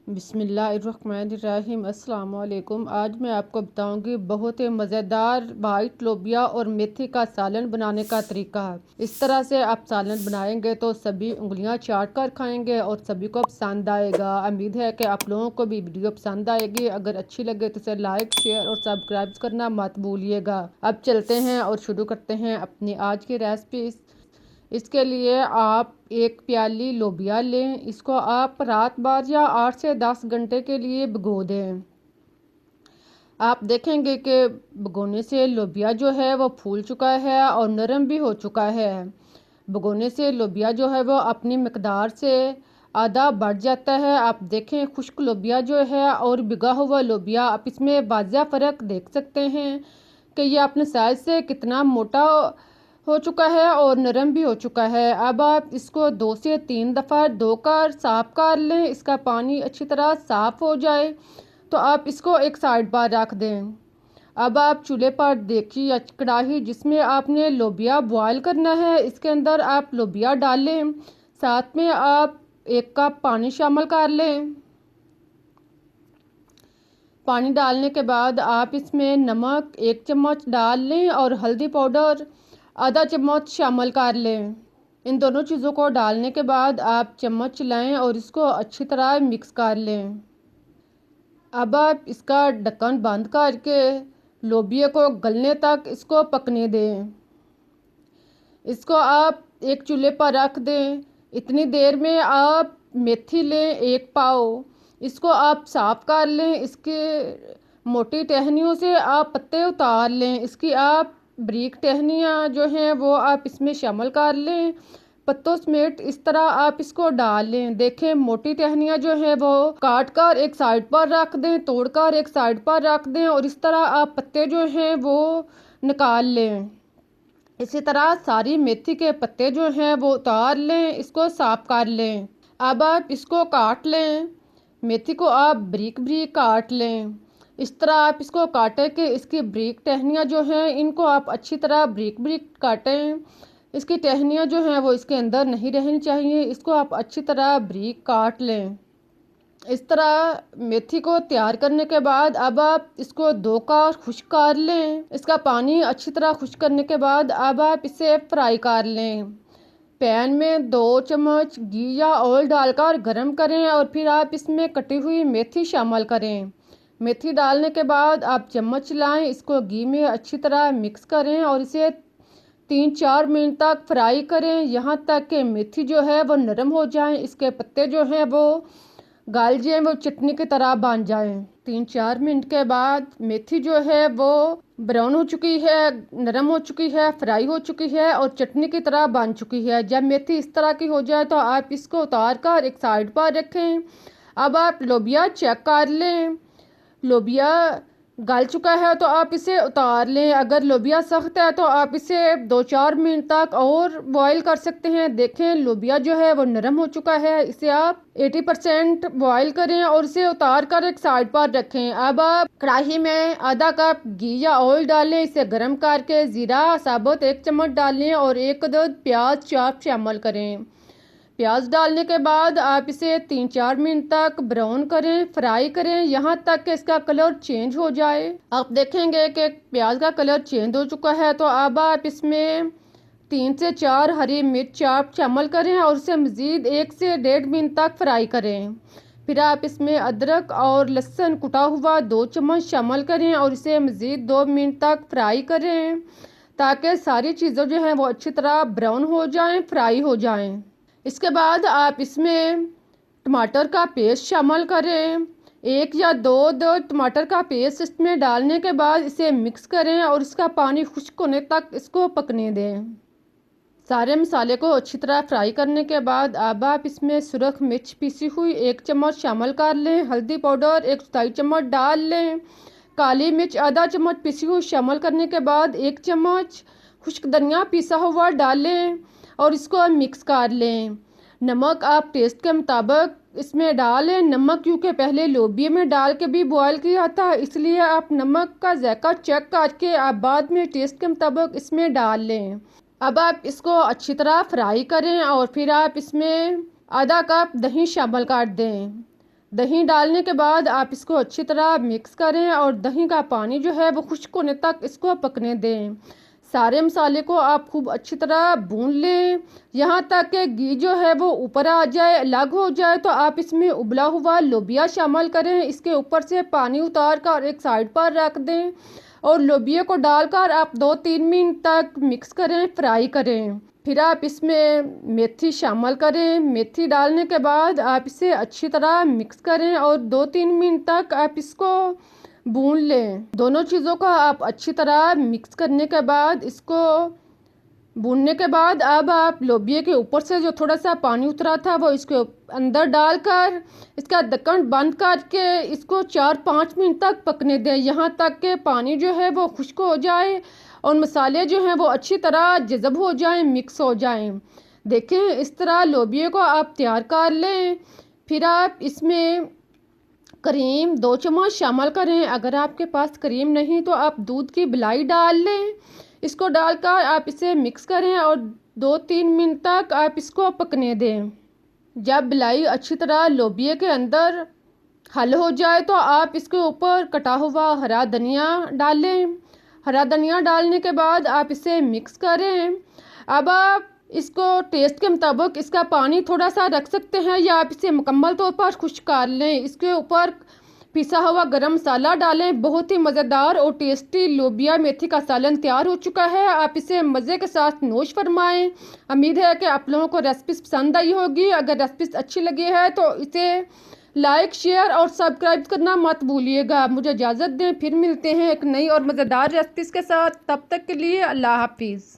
बिस्मिल्लाहिर्रहमानिर्रहीम। अस्सलाम वालेकुम। आज मैं आपको बताऊंगी बहुत ही मज़ेदार वाइट लोबिया और मेथी का सालन बनाने का तरीका है। इस तरह से आप सालन बनाएंगे तो सभी उंगलियां चाट कर खाएंगे और सभी को पसंद आएगा। उम्मीद है कि आप लोगों को भी वीडियो पसंद आएगी। अगर अच्छी लगे तो इसे लाइक, शेयर और सब्सक्राइब करना मत भूलिएगा। अब चलते हैं और शुरू करते हैं अपनी आज की रेसिपी। इसके लिए आप एक प्याली लोबिया लें। इसको आप रात भर या 8 से 10 घंटे के लिए भिगो दें। आप देखेंगे कि भिगोने से लोबिया जो है वो फूल चुका है और नरम भी हो चुका है। भिगोने से लोबिया जो है वो अपनी मकदार से आधा बढ़ जाता है। आप देखें खुश्क लोबिया जो है और भिगा हुआ लोबिया, आप इसमें वाज़ा फ़र्क देख सकते हैं कि ये अपने साइज़ से कितना मोटा हो चुका है और नरम भी हो चुका है। अब आप इसको 2 से 3 दफ़ा धोकर साफ़ कर लें। इसका पानी अच्छी तरह साफ़ हो जाए तो आप इसको एक साइड पर रख दें। अब आप चूल्हे पर देखिए या कढ़ाई जिसमें आपने लोबिया बॉयल करना है, इसके अंदर आप लोबिया डाल लें। साथ में आप 1 कप पानी शामिल कर लें। पानी डालने के बाद आप इसमें नमक 1 चम्मच डाल लें और हल्दी पाउडर आधा चम्मच शामिल कर लें। इन दोनों चीज़ों को डालने के बाद आप चम्मच चलाएं और इसको अच्छी तरह मिक्स कर लें। अब आप इसका ढक्कन बंद करके लोबिया को गलने तक इसको पकने दें। इसको आप एक चूल्हे पर रख दें। इतनी देर में आप मेथी लें 1 पाव। इसको आप साफ़ कर लें। इसके मोटी टहनियों से आप पत्ते उतार लें। इसकी आप बारीक टहनियाँ जो हैं वो आप इसमें शामिल कर लें। पत्तों समेत इस तरह आप इसको डाल लें। देखें मोटी टहनियाँ जो हैं वो काट कर एक साइड पर रख दें, तोड़ कर एक साइड पर रख दें और इस तरह आप पत्ते जो हैं वो निकाल लें। इसी तरह सारी मेथी के पत्ते जो हैं वो उतार लें, इसको साफ कर लें। अब आप इसको काट लें। मेथी को आप बारीक बारीक काट लें। इस तरह आप इसको काटें कि इसकी बारीक टहनियाँ जो हैं इनको आप अच्छी तरह बारीक बारीक काटें। इसकी टहनियाँ जो हैं वो इसके अंदर नहीं रहनी चाहिए। इसको आप अच्छी तरह बारीक काट लें। इस तरह मेथी को तैयार करने के बाद अब आप इसको धोकर खुश्क कर लें। इसका पानी अच्छी तरह खुश्क करने के बाद अब आप इसे फ्राई कर लें। पैन में 2 चम्मच घी या ऑयल डालकर गरम करें और फिर आप इसमें कटी हुई मेथी शामिल करें। मेथी डालने के बाद आप चम्मच चलाएं, इसको घी में अच्छी तरह मिक्स करें और इसे 3-4 मिनट तक फ्राई करें, यहाँ तक कि मेथी जो है वो नरम हो जाए। इसके पत्ते जो हैं वो गाल जाएं, वो चटनी की तरह बन जाएं। 3-4 मिनट के बाद मेथी जो है वो ब्राउन हो चुकी है, नरम हो चुकी है, फ्राई हो चुकी है और चटनी की तरह बन चुकी है। जब मेथी इस तरह की हो जाए तो आप इसको उतार कर एक साइड पर रखें। अब आप लोबिया चेक कर लें। लोबिया गल चुका है तो आप इसे उतार लें। अगर लोबिया सख्त है तो आप इसे 2-4 मिनट तक और बॉईल कर सकते हैं। देखें लोबिया जो है वो नरम हो चुका है। इसे आप 80% बॉईल करें और इसे उतार कर एक साइड पर रखें। अब आप कढ़ाई में आधा कप घी या ऑयल डालें। इसे गर्म करके ज़ीरा साबुत 1 चम्मच डालें और 1 अदद प्याज चाप शामिल करें। प्याज डालने के बाद आप इसे 3-4 मिनट तक ब्राउन करें, फ्राई करें, यहाँ तक कि इसका कलर चेंज हो जाए। आप देखेंगे कि प्याज का कलर चेंज हो चुका है तो अब आप इसमें 3 से 4 हरी मिर्च चाप शामिल करें और इसे मज़ीद 1 से 1.5 मिनट तक फ्राई करें। फिर आप इसमें अदरक और लहसुन कुटा हुआ 2 चम्मच शामिल करें और इसे मज़ीद 2 मिनट तक फ्राई करें ताकि सारी चीज़ें जो हैं वो अच्छी तरह ब्राउन हो जाएं, फ्राई हो जाएं। इसके बाद आप इसमें टमाटर का पेस्ट शामिल करें। 1 या 2 टमाटर का पेस्ट इसमें डालने के बाद इसे मिक्स करें और इसका पानी खुश्क होने तक इसको पकने दें। सारे मसाले को अच्छी तरह फ्राई करने के बाद अब आप इसमें सुरख मिर्च पीसी हुई 1 चम्मच शामिल कर लें। हल्दी पाउडर 1 चम्मच डाल लें। काली मिर्च आधा चम्मच पीसी हुई शामिल करने के बाद 1 चम्मच खुश्क धनिया पीसा हुआ डालें और इसको मिक्स कर लें। नमक आप टेस्ट के मुताबिक इसमें डालें। नमक क्योंकि पहले लोबिया में डाल के भी बॉयल किया था, इसलिए आप नमक का जायका चेक करके आप बाद में टेस्ट के मुताबिक इसमें डाल लें। अब आप इसको अच्छी तरह फ्राई करें और फिर आप इसमें आधा कप दही शामिल कर दें। दही डालने के बाद आप इसको अच्छी तरह मिक्स करें और दही का पानी जो है वो खुश्क होने तक इसको पकने दें। सारे मसाले को आप खूब अच्छी तरह भून लें यहाँ तक कि घी जो है वो ऊपर आ जाए, अलग हो जाए। तो आप इसमें उबला हुआ लोबिया शामिल करें, इसके ऊपर से पानी उतार कर एक साइड पर रख दें और लोबिया को डालकर आप 2-3 मिनट तक मिक्स करें, फ्राई करें। फिर आप इसमें मेथी शामिल करें। मेथी डालने के बाद आप इसे अच्छी तरह मिक्स करें और 2-3 मिनट तक आप इसको भून लें। दोनों चीज़ों को आप अच्छी तरह मिक्स करने के बाद इसको भूनने के बाद अब आप लोबिया के ऊपर से जो थोड़ा सा पानी उतरा था वो इसके अंदर डालकर इसका ढक्कन बंद करके इसको 4-5 मिनट तक पकने दें, यहाँ तक कि पानी जो है वो खुश्क हो जाए और मसाले जो हैं वो अच्छी तरह जज़ब हो जाएं, मिक्स हो जाएं। देखें इस तरह लोबिया को आप तैयार कर लें। फिर आप इसमें करीम 2 चम्मच शामिल करें। अगर आपके पास करीम नहीं तो आप दूध की मलाई डाल लें। इसको डालकर आप इसे मिक्स करें और 2-3 मिनट तक आप इसको पकने दें। जब मलाई अच्छी तरह लोबिया के अंदर हल हो जाए तो आप इसके ऊपर कटा हुआ हरा धनिया डालें। हरा धनिया डालने के बाद आप इसे मिक्स करें। अब आप इसको टेस्ट के मुताबिक इसका पानी थोड़ा सा रख सकते हैं या आप इसे मुकम्मल तौर पर खुश्क कर लें। इसके ऊपर पिसा हुआ गरम मसाला डालें। बहुत ही मज़ेदार और टेस्टी लोबिया मेथी का सालन तैयार हो चुका है। आप इसे मज़े के साथ नोश फरमाएं। उम्मीद है कि आप लोगों को रेसिपी पसंद आई होगी। अगर रेसिपी अच्छी लगी है तो इसे लाइक, शेयर और सब्सक्राइब करना मत भूलिएगा। मुझे इजाज़त दें, फिर मिलते हैं एक नई और मज़ेदार रेसिपीज़ के साथ। तब तक के लिए अल्लाह हाफिज़।